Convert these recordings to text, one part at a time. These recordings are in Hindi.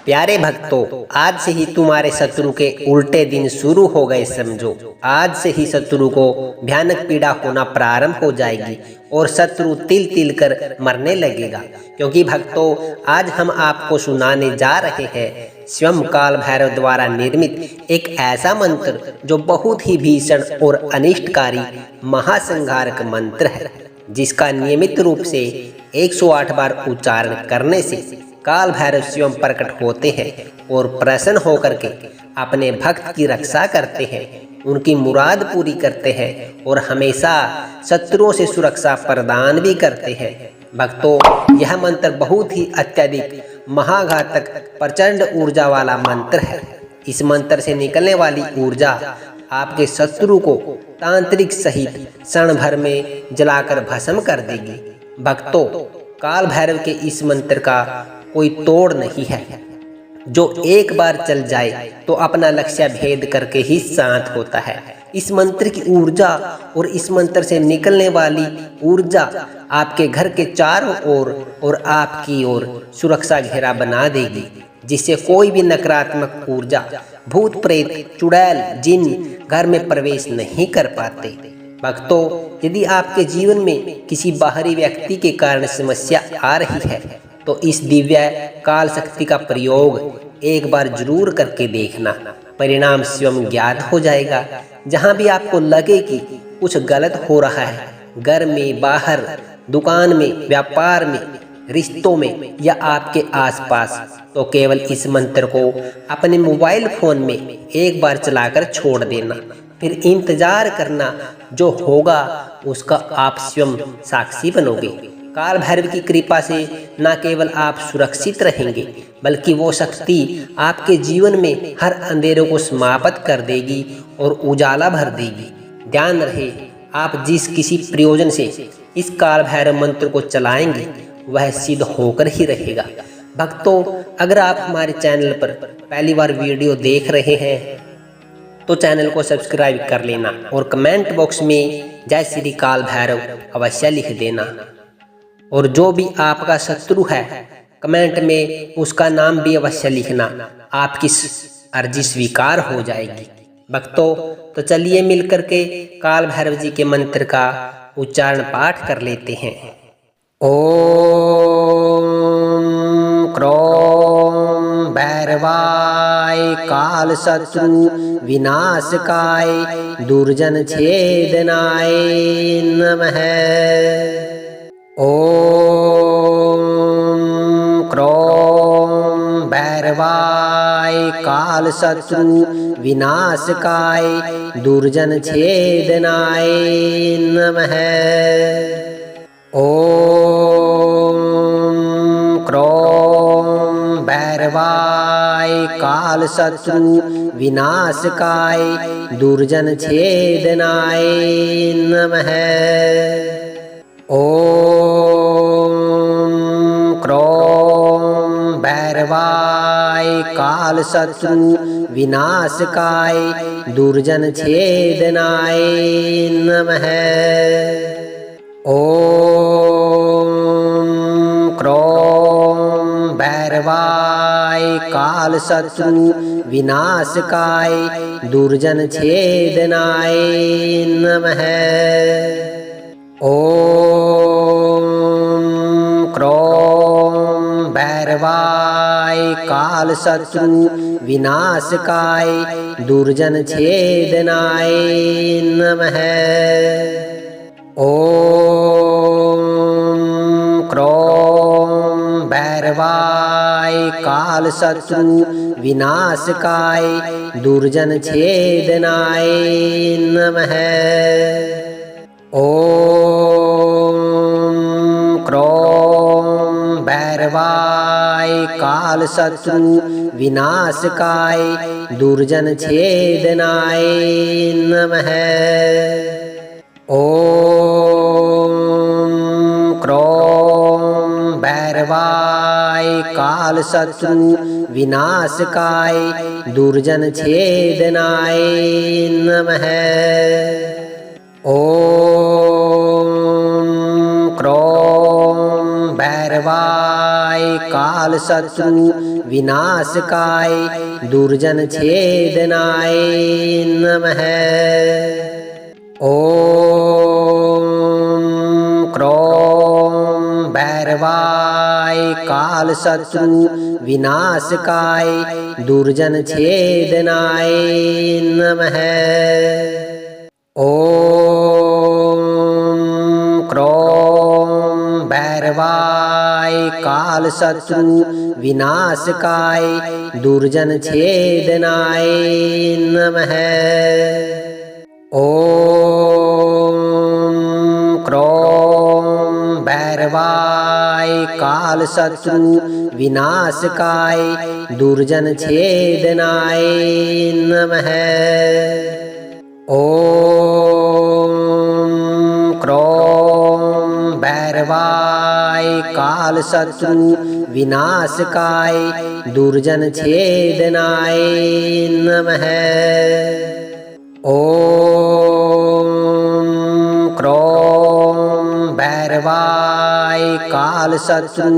प्यारे भक्तों, आज से ही तुम्हारे शत्रु के उल्टे दिन शुरू हो गए समझो। आज से ही शत्रु को भयानक पीड़ा होना प्रारंभ हो जाएगी और शत्रु तिल तिल कर मरने लगेगा। क्योंकि भक्तों, आज हम आपको सुनाने जा रहे हैं स्वयं काल भैरव द्वारा निर्मित एक ऐसा मंत्र जो बहुत ही भीषण और अनिष्टकारी महासंहारक मंत्र है, जिसका नियमित रूप से 108 बार उच्चारण करने से काल भैरव स्वयं प्रकट होते हैं और प्रसन्न होकर के अपने भक्त की रक्षा करते हैं, उनकी मुराद पूरी करते हैं और हमेशा शत्रुओं से सुरक्षा प्रदान भी करते हैं। भक्तों, यह मंत्र बहुत ही अत्यधिक महाघातक प्रचंड ऊर्जा वाला मंत्र है। इस मंत्र से निकलने वाली ऊर्जा आपके शत्रु को तांत्रिक सहित क्षण भर में जलाकर भस्म कर देगी। भक्तों, काल भैरव के इस मंत्र का कोई तोड़ नहीं है। जो एक बार चल जाए तो अपना लक्ष्य भेद करके ही शांत होता है। इस मंत्र की ऊर्जा और इस मंत्र से निकलने वाली ऊर्जा आपके घर के चारों ओर और आपकी ओर सुरक्षा घेरा बना देगी, जिससे कोई भी नकारात्मक ऊर्जा, भूत प्रेत, चुड़ैल, जिन घर में प्रवेश नहीं कर पाते। भक्तों, यदि आपके जीवन में किसी बाहरी व्यक्ति के कारण समस्या आ रही है तो इस दिव्य काल शक्ति का प्रयोग एक बार जरूर करके देखना। परिणाम स्वयं ज्ञात हो जाएगा। जहाँ भी आपको लगे कि कुछ गलत हो रहा है, घर में, बाहर, दुकान में, व्यापार में, रिश्तों में या आपके आसपास, तो केवल इस मंत्र को अपने मोबाइल फोन में एक बार चलाकर छोड़ देना। फिर इंतजार करना, जो होगा उसका आप स्वयं साक्षी बनोगे। काल भैरव की कृपा से न केवल आप सुरक्षित रहेंगे, बल्कि वो शक्ति आपके जीवन में हर अंधेरों को समाप्त कर देगी और उजाला भर देगी। ध्यान रहे, आप जिस किसी प्रयोजन से इस काल भैरव मंत्र को चलाएंगे वह सिद्ध होकर ही रहेगा। भक्तों, अगर आप हमारे चैनल पर पहली बार वीडियो देख रहे हैं तो चैनल को सब्सक्राइब कर लेना और कमेंट बॉक्स में जय श्री काल भैरव अवश्य लिख देना। और जो भी आपका शत्रु है, कमेंट में उसका नाम भी अवश्य लिखना। आपकी अर्जी स्वीकार हो जाएगी। भक्तों, तो चलिए मिलकर के काल भैरव जी के मंत्र का उच्चारण पाठ कर लेते हैं। ओम क्रोम भैरवाय काल शत्रु विनाशकाय दुर्जन छेदनाय नमः। ओम क्रोम भैरवाय काल शत्रु विनाशकाय दुर्जन छेदनाय नमः। ओम क्रोम भैरवाय काल शत्रु विनाशकाय दुर्जन छेदनाय नमः। ओम क्रोम भैरवाय काल शत्रु विनाशकाय दुर्जन छेदनाय नमः। ओम क्रोम भैरवाय काल शत्रु विनाशकाय दुर्जन छेदनाय नमः। ओम क्रोम भैरवाय काल शत्रु विनाशकाय दुर्जन छेदनाय नमः। ओम क्रोम भैरवाय काल शत्रु विनाशकाय दुर्जन छेदनाय नमः। ओम क्रोम भैरवाय काल शत्रु विनाशकाय दुर्जन छेदनाय नमः। ओम क्रोम भैरवाय काल शत्रु विनाशकाय दुर्जन छेदनाय नमः। ओम क्रोम भैरवाय काल शत्रु विनाशकाय दुर्जन छेदनाय नमः। ओम क्रोम भैरवाय काल शत्रु विनाशकाय दुर्जन छेदनाय नमः। ओम क्रोम भैरवाय काल शत्रु विनाशकाय दुर्जन छेदनाय नमः। ओम क्रोम भैरवाय काल शत्रु विनाशकाय दुर्जन छेदनाय नमः। ओम क्रोम भैरवाय काल शत्रु विनाशकाय दुर्जन छेदनाय नमः। ओम क्रोम भैरवाय काल शत्रु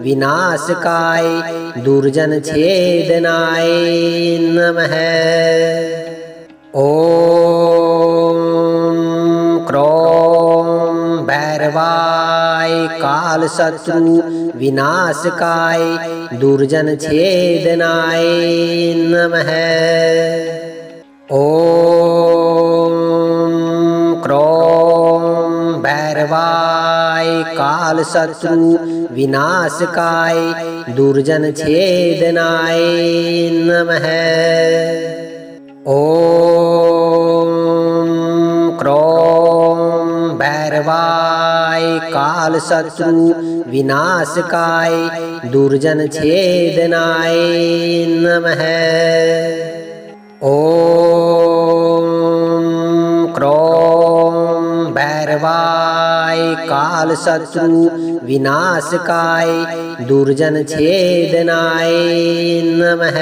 विनाशकाय दुर्जन छेदनाय नमः। ओम क्रोम भैरवाय काल शत्रु विनाशकाय दुर्जन छेदनाय नमः। ओम क्रोम भैरवाय काल शत्रु विनाशकाय दुर्जन छेदनाय नमः। ओम क्रोम भैरवाय काल शत्रु विनाशकाय दुर्जन छेदनाय नमः। ओम क्रोम भैरवाय काल शत्रु विनाशकाय दुर्जन छेदनाय नमः।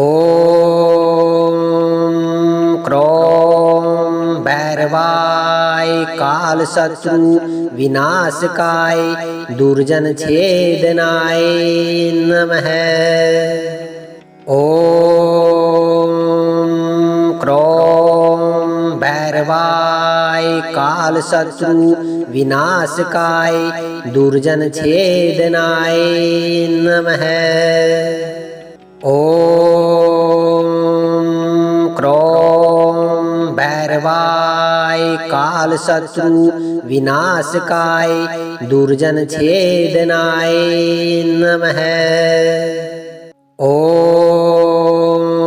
ओम क्रोम भैरवाय काल शत्रु विनाशकाय दुर्जन छेदनाय नमः। ओम क्रोम भैरवाय काल शत्रु विनाशकाय दुर्जन छेदनाय नमः। ओम क्रोम भैरवाय काल शत्रु विनाशकाय दुर्जन छेदनाय नमः। ओम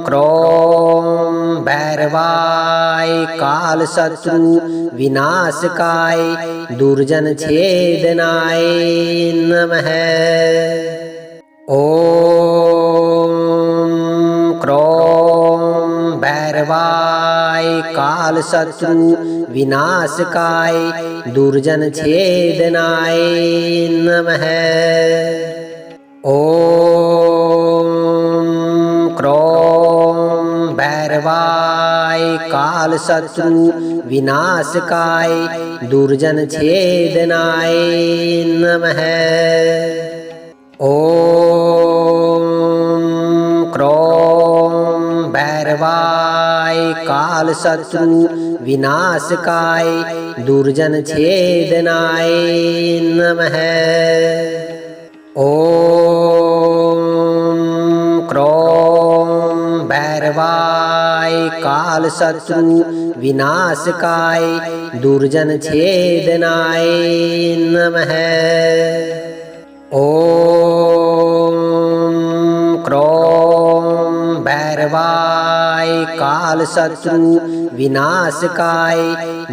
क्रोम भैरवाय काल शत्रु विनाशकाय दुर्जन छेदनाय नमः। ओम क्रोम भैरवाय काल शत्रु विनाशकाय दुर्जन छेदनाय नमः। ओम क्रोम भैरवाय काल शत्रु विनाशकाय दुर्जन छेदनाय नमः। ओम क्रोम भैरवाय काल शत्रु विनाशकाय दुर्जन छेदनाय नमः। ओम क्रोम भैरवाय काल शत्रु विनाशकाय दुर्जन छेदनाय नमः। ओम क्रोम भैरवाय काल शत्रु विनाशकाय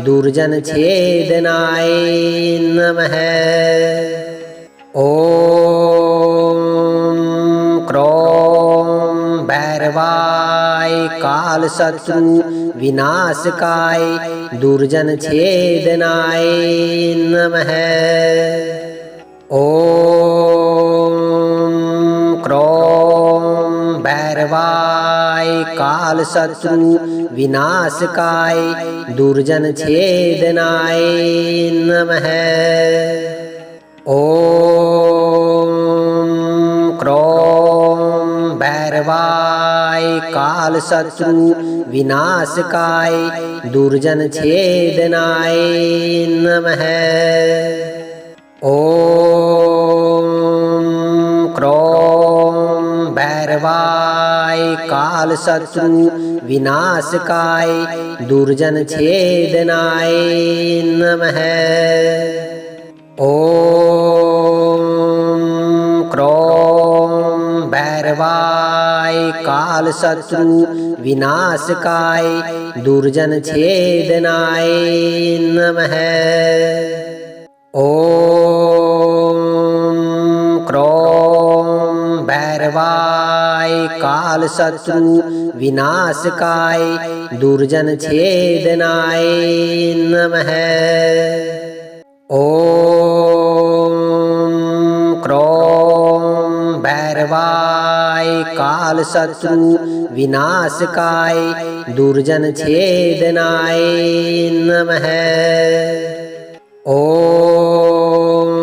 दुर्जन छेदनाय नमः। ओम क्रोम भैरवाय काल शत्रु विनाशकाय दुर्जन छेदनाय नमः। ओम क्रोम भैरवाय काल शत्रु विनाशकाय दुर्जन छेदनाय नमः। ओम क्रोम भैरवाय काल शत्रु विनाशकाय दुर्जन छेदनाय नमः। ओम क्रोम भैरवाय काल शत्रु विनाशकाय दुर्जन छेदनाय नमः। ओम क्रोम भैरवाय काल शत्रु विनाशकाय दुर्जन छेदनाय नमः। ओम क्रोम भैरवाय काल शत्रु विनाशकाय दुर्जन छेदनाय नमः। ओम क्रोम भैरवाय काल शत्रु विनाशकाय दुर्जन छेदनाय नमः। ओम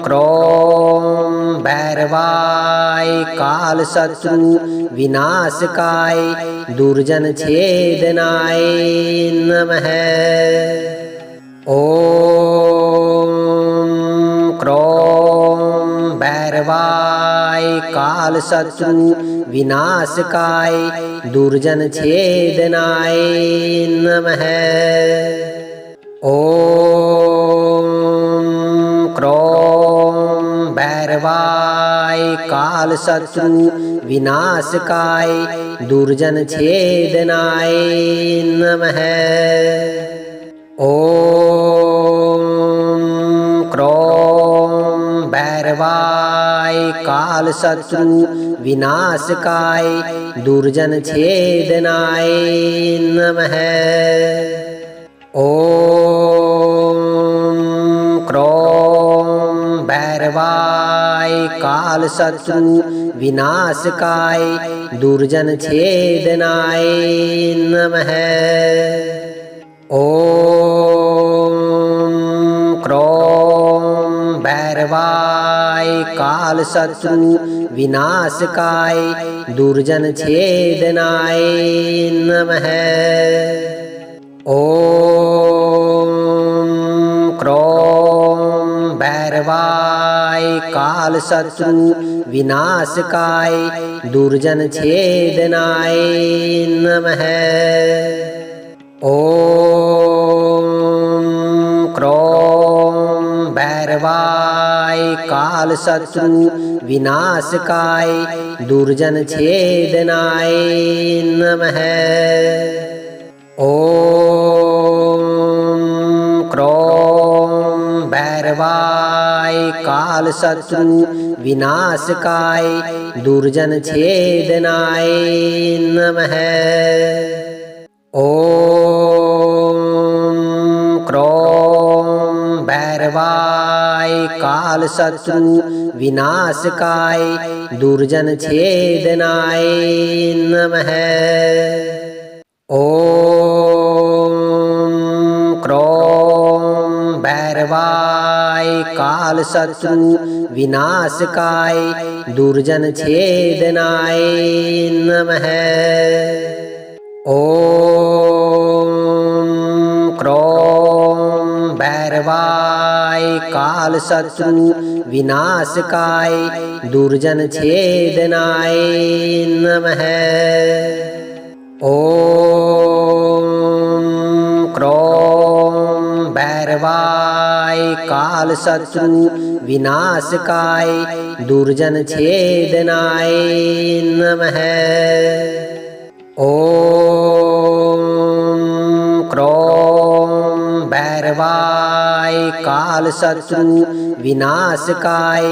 क्रोम भैरवाय काल शत्रु विनाशकाय दुर्जन छेदनाय नमः। ओम क्रोम भैरवाय काल शत्रु विनाशकाय दुर्जन छेदनाय नमः। ओम क्रोम भैरवाय काल शत्रु विनाशकाय दुर्जन छेदनाय नमः। ओम क्रोम भैरवाय काल शत्रु विनाशकाय दुर्जन छेदनाय नमः। ओम क्रोम भैरवाय काल शत्रु विनाशकाय दुर्जन छेदनाय नमः। ओम क्रोम भैरवाय काल शत्रु विनाशकाय दुर्जन छेदनाय नमः। ओम क्रोम भैरवाय काल शत्रु विनाशकाय दुर्जन छेदनाय नमः। ओम क्रोम भैरवाय काल शत्रु विनाशकाय दुर्जन छेदनाय नमः। ओम क्रोम भैरवाय काल शत्रु विनाशकाय दुर्जन छेदनाय नमः। ओम क्रोम भैरवाय काल शत्रु विनाशकाय दुर्जन छेदनाय नमः। ओम क्रोम भैरवाय काल शत्रु विनाशकाय दुर्जन छेदनाय नमः। ओम क्रोम भैरवाय काल शत्रु विनाशकाय दुर्जन छेदनाय नमः। ओम क्रोम भैरवाय काल शत्रु विनाशकाय दुर्जन छेदनाय नमः। ओम क्रोम भैरवाय काल शत्रु विनाशकाय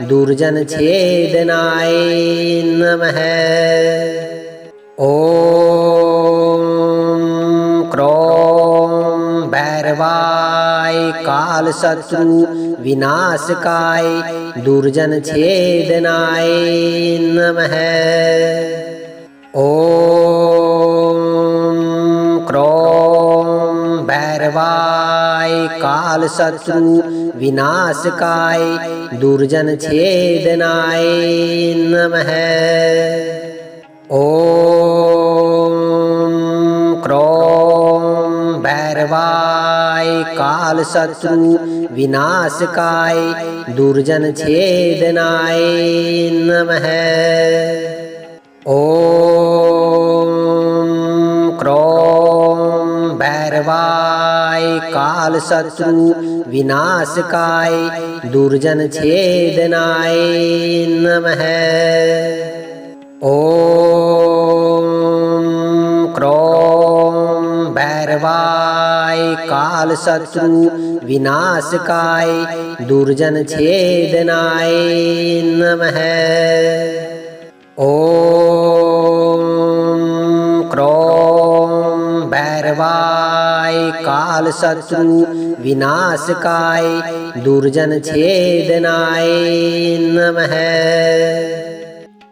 दुर्जन छेदनाय नमः। ओम क्रोम भैरवाय काल शत्रु विनाशकाय दुर्जन छेदनाय नमः। ओम क्रोम भैरवाय काल शत्रु विनाशकाय दुर्जन छेदनाय नमः। ओम क्रोम भैरवाय काल शत्रु विनाशकाय दुर्जन छेदनाय नमः। ओम क्रोम भैरवाय काल शत्रु विनाशकाय दुर्जन छेदनाय नमः। ओम क्रोम भैरवाय काल शत्रु विनाशकाय दुर्जन छेदनाय नमः। ओम क्रोम भैरवाय काल शत्रु विनाशकाय दुर्जन छेदनाय नमः।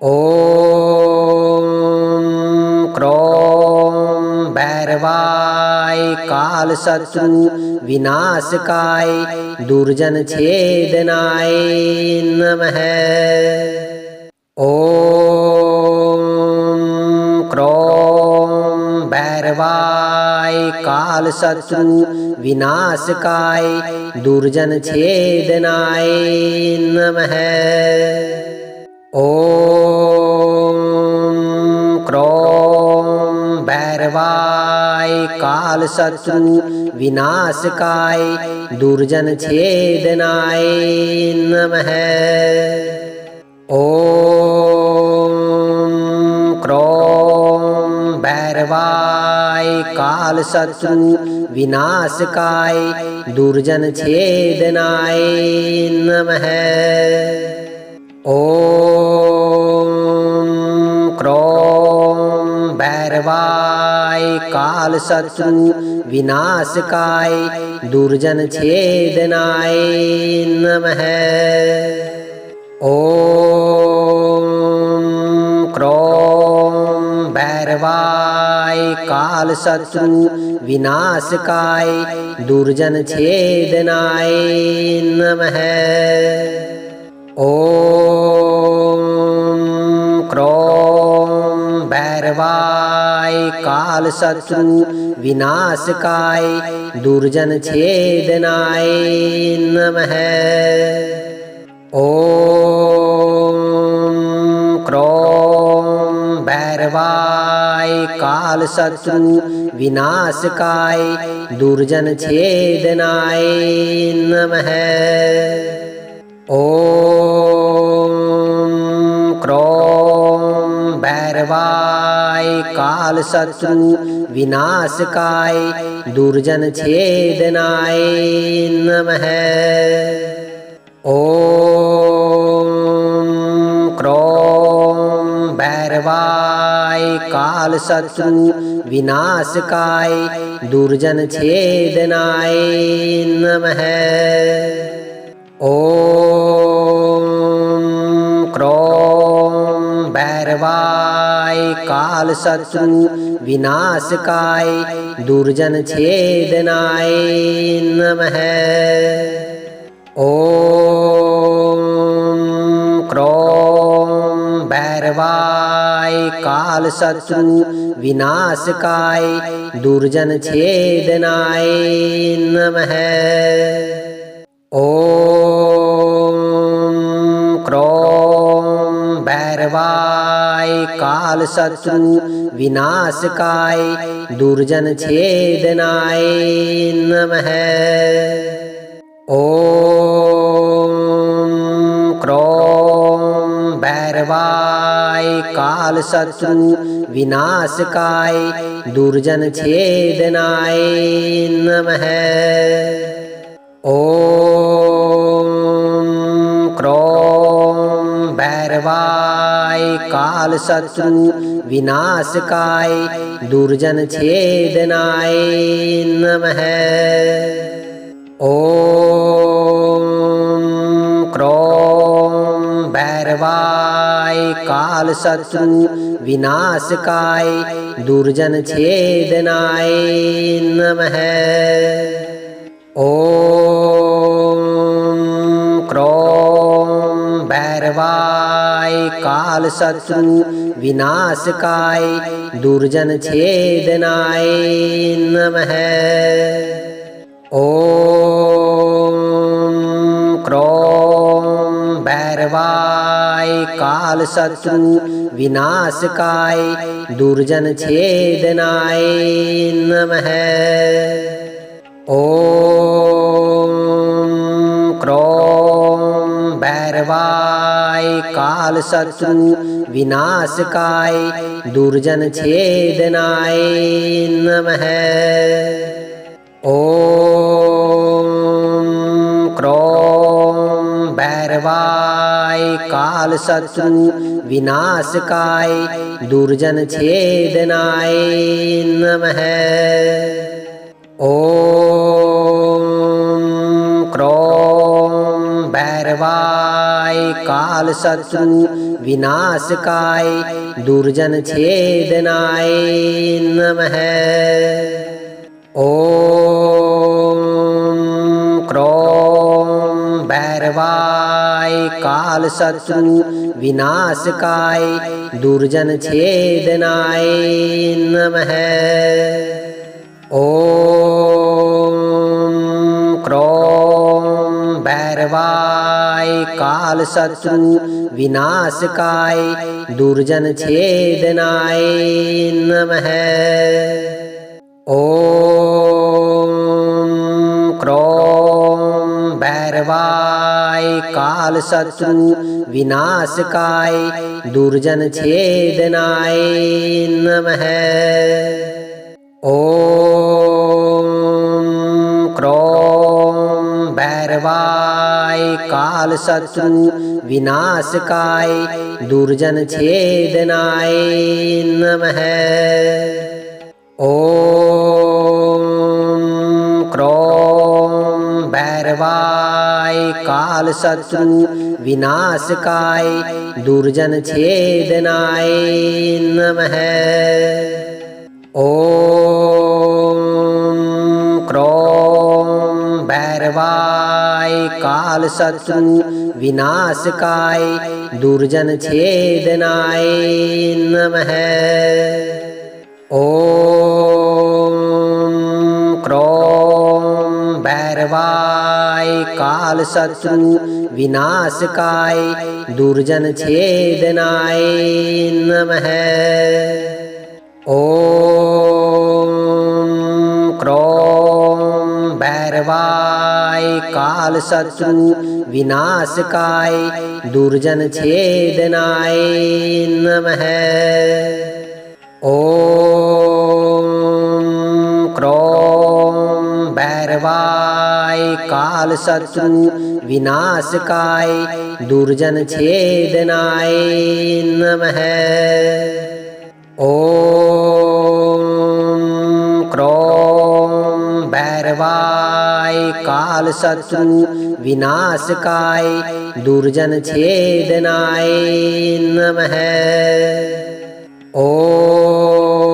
ओम क्रोम भैरवाय काल शत्रु विनाशकाय दुर्जन छेदनाय नमः। ओम क्रोम भैरवाय काल शत्रु विनाशकाय दुर्जन छेदनाय नमः। ओम क्रोम भैरवाय काल शत्रु विनाशकाय दुर्जन छेदनाय नमः। ओम क्रोम भैरवाय काल शत्रु विनाशकाय दुर्जन छेदनाय नमः। ओम क्रोम भैरवाय काल शत्रु विनाशकाय दुर्जन छेदनाय नमः। ओम क्रोम भैरवाय काल शत्रु विनाशकाय दुर्जन छेदनाय नमः। ओम क्रोम भैरवाय काल शत्रु विनाशकाय दुर्जन छेदनाय नमः। ओम क्रोम भैरवाय काल शत्रु विनाशकाय दुर्जन छेदनाय नमः। ओम क्रोम भैरवाय काल शत्रु विनाशकाय दुर्जन छेदनाय नमः। ओम क्रोम भैरवाय काल शत्रु विनाशकाय दुर्जन छेदनाय नमः। ओम क्रोम भैरवाय काल शत्रु विनाशकाय दुर्जन छेदनाय नमः। ओम क्रोम भैरवाय काल शत्रु विनाशकाय दुर्जन छेदनाय नमः। ओम क्रोम भैरवाय काल शत्रु विनाशकाय दुर्जन छेदनाय नमः। ओम क्रोम भैरवाय काल शत्रु विनाशकाय दुर्जन छेदनाय नमः। ओम क्रोम भैरवाय काल शत्रु विनाशकाय दुर्जन छेदनाय नमः। ओम क्रोम भैरवाय काल शत्रु विनाशकाय दुर्जन छेदनाय नमः। ओम क्रोम भैरवाय काल शत्रु विनाशकाय दुर्जन छेदनाय नमः। ओम क्रोम भैरवाय काल शत्रु विनाशकाय दुर्जन छेदनाय नमः। ओम क्रोम भैरवाय काल शत्रु विनाशकाय दुर्जन छेदनाय नमः। ओम क्रोम भैरवाय काल शत्रु विनाशकाय दुर्जन छेदनाय नमः। ओम क्रोम भैरवाय काल शत्रु विनाशकाय दुर्जन छेदनाय नमः। ओम क्रोम भैरवाय काल शत्रु विनाशकाय दुर्जन छेदनाय नमः। ओम क्रोम भैरवाय काल शत्रु विनाशकाय दुर्जन छेदनाय नमः। ओम क्रोम भैरवाय काल शत्रु विनाशकाय दुर्जन छेदनाय नमः। ओम क्रोम भैरवाय काल शत्रु विनाशकाय दुर्जन छेदनाय नमः। ओम क्रोम भैरवाय काल शत्रु विनाशकाय दुर्जन छेदनाय नमः। ओम क्रोम भैरवाय काल शत्रु विनाशकाय दुर्जन छेदनाय नमः। ओम क्रोम भैरवाय काल शत्रु विनाशकाय दुर्जन छेदनाय नमः। ओम क्रोम भैरवाय काल शत्रु विनाशकाय दुर्जन छेदनाय नमः। ओम क्रोम भैरवाय काल शत्रु विनाशकाय दुर्जन छेदनाय नमः। ओम क्रोम भैरवाय काल शत्रु विनाशकाय दुर्जन छेदनाय नमः। ओम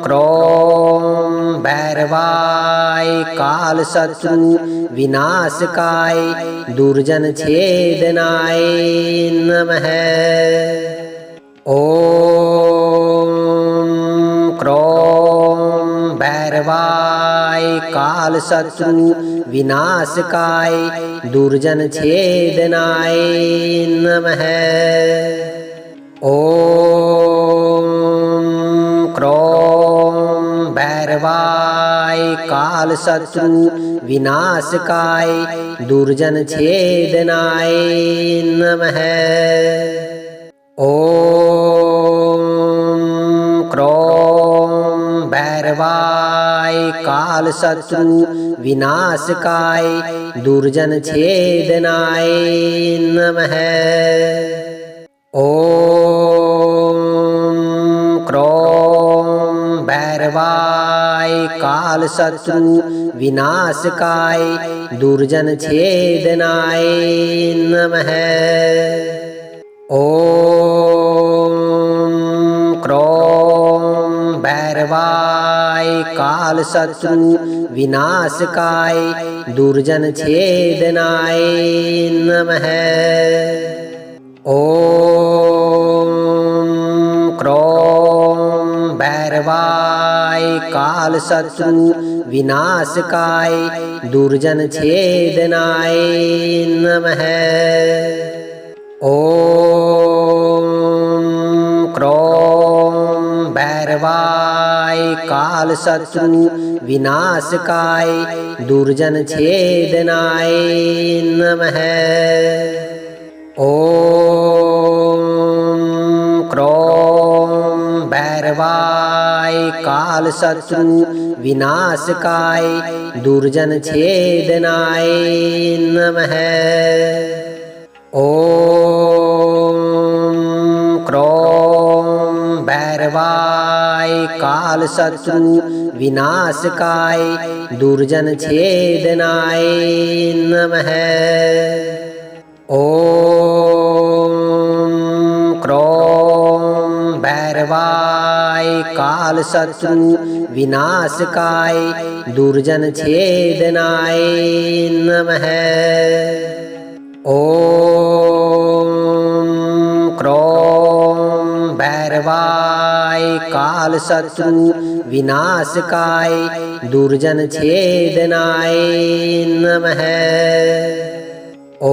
क्रोम भैरवाय काल शत्रु विनाशकाय दुर्जन छेदनाय नमः। ओम क्रोम भैरवाय काल शत्रु विनाशकाय दुर्जन छेदनाय नमः। ओम क्रोम भैरवाय काल शत्रु विनाशकाय दुर्जन छेदनाय नमः। ओम क्रोम भैरवाय काल शत्रु विनाशकाय दुर्जन छेदनाय नमः। ओम क्रोम भैरवाय काल शत्रु विनाशकाय दुर्जन छेदनाय नमः। ॐ क्रों भैरवाय कालशत्रु विनाशकाय दुर्जन छेदनाय नमः। ॐ क्रों भैरवाय कालशत्रु विनाशकाय दुर्जन छेदनाय नमः। ॐ क्रों भैरवाय कालशत्रु विनाशकाय दुर्जन छेदनाय नमः। ॐ क्रों भैरवाय कालशत्रु विनाशकाय दुर्जन छेदनाय नमः। ॐ क्रों भैरवाय कालशत्रु विनाशकाय दुर्जन छेदनाय नमः। ॐ क्रों भैरवाय कालशत्रु विनाशकाय दुर्जन छेदनाय नमः। ॐ क्रों भैरवाय कालशत्रु विनाशकाय दुर्जन छेदनाय नमः। ॐ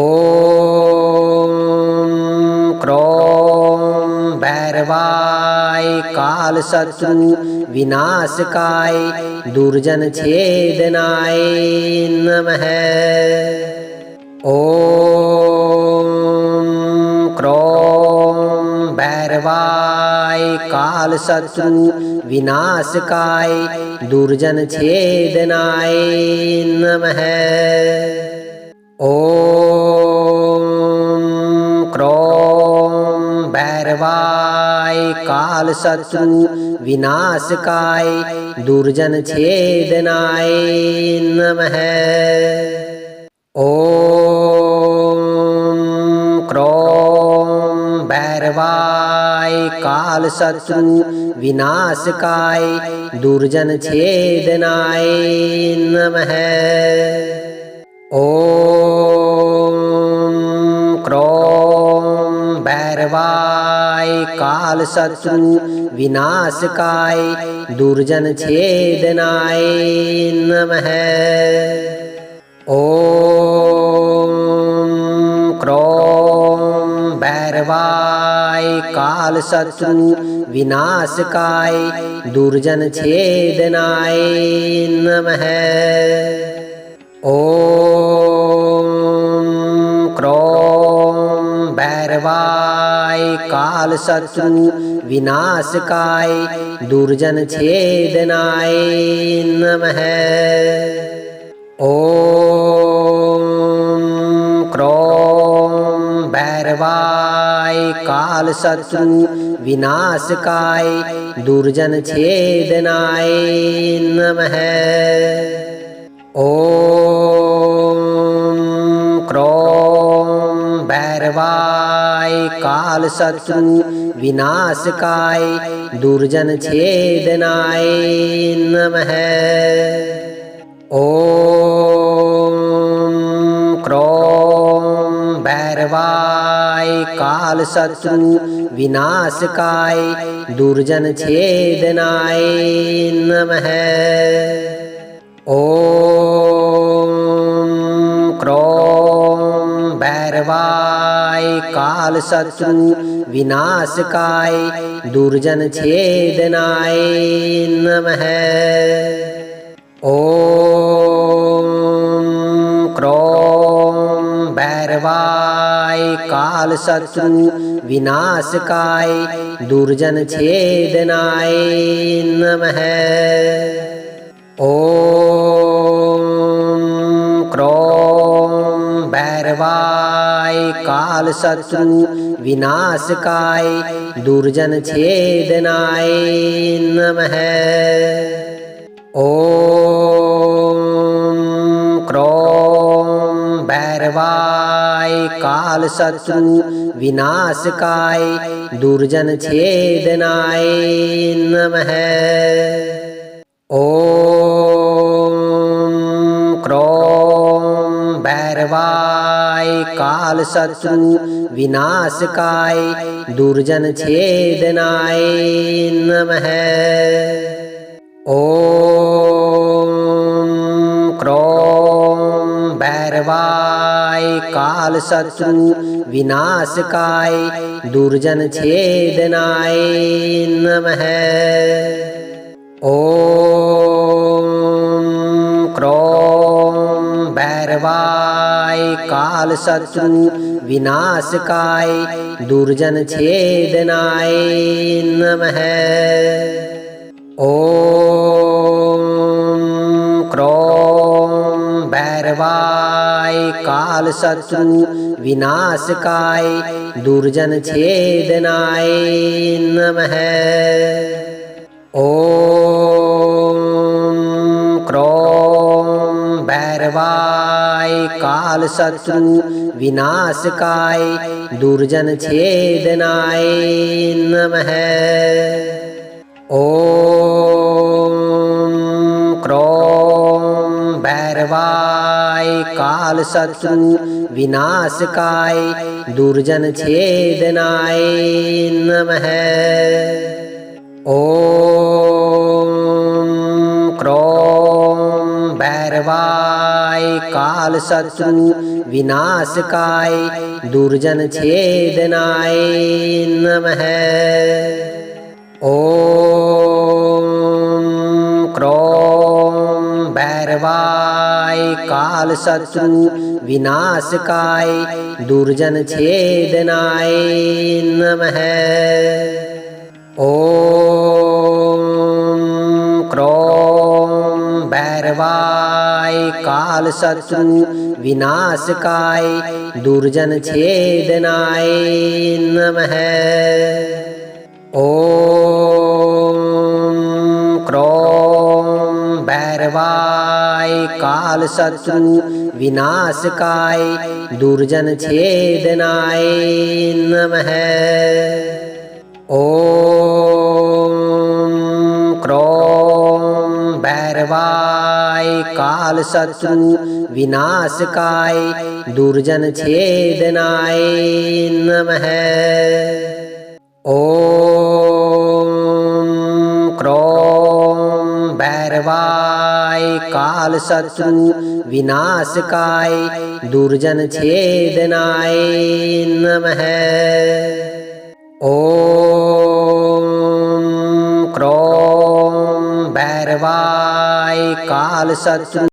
क्रों भैरवाय कालशत्रु विनाशकाय दुर्जन छेदनाय नमः। ॐ क्रों भैरवाय कालशत्रु विनाशकाय दुर्जन छेदनाय नमः। ॐ क्रों भैरवाय कालशत्रु विनाशकाय दुर्जन छेदनाय नमः। ॐ क्रों भैरवाय कालशत्रु विनाशकाय दुर्जन छेदनाय नमः। ॐ क्रों भैरवाय कालशत्रु विनाशकाय दुर्जन छेदनाय नमः। ॐ क्रों भैरवाय कालशत्रु विनाशकाय दुर्जन छेदनाय नमः। ॐ क्रों भैरवाय कालशत्रु विनाशकाय दुर्जन छेदनाय नमः। ॐ क्रों भैरवाय कालशत्रु विनाशकाय दुर्जन छेदनाय नमः। ॐ क्रों भैरवाय कालशत्रु विनाशकाय दुर्जन छेदनाय नमः। ॐ क्रों भैरवाय कालशत्रु विनाशकाय दुर्जन छेदनाय नमः। ॐ क्रों भैरवाय कालशत्रु विनाशकाय दुर्जन छेदनाय नमः। ॐ क्रों भैरवाय कालशत्रु विनाशकाय दुर्जन छेदनाय नमः। ॐ क्रों भैरवाय कालशत्रु विनाशकाय दुर्जन छेदनाय नमः। ॐ क्रों भैरवाय काल शत्रु विनाशकाय दुर्जन छेदनाय नमः। ओम क्रोम भैरवाय काल शत्रु विनाशकाय दुर्जन छेदनाय नमः। ओम क्रोम भैरवाय काल शत्रु विनाशकाय दुर्जन छेदनाय नमः। ओम क्रोम भैरवाय काल शत्रु विनाशकाय दुर्जन छेदनाय नमः। ओम क्रोम भैरवाय काल शत्रु विनाशकाय दुर्जन छेदनाय नमः। ओम क्रोम भैरवाय काल शत्रु विनाशकाय दुर्जन छेदनाय नमः। ओम क्रोम भैरवाय काल शत्रु विनाशकाय दुर्जन छेदनाय नमः। ओम क्रोम भैरवाय काल शत्रु विनाशकाय दुर्जन छेदनाय नमः। ओम क्रोम भैरवाय काल शत्रु विनाशकाय दुर्जन छेदनाय नमः। ओम क्रोम भैरवाय काल शत्रु विनाशकाय दुर्जन छेदनाय नमः। ओम क्रोम भैरवाय काल शत्रु विनाशकाय दुर्जन छेदनाय नमः। ओम क्रोम भैरवाय काल शत्रु विनाशकाय दुर्जन छेदनाय नमः। ओम क्रोम भैरवाय काल शत्रु विनाशकाय दुर्जन छेदनाय नमः। ओम क्रोम भैरवाय काल शत्रु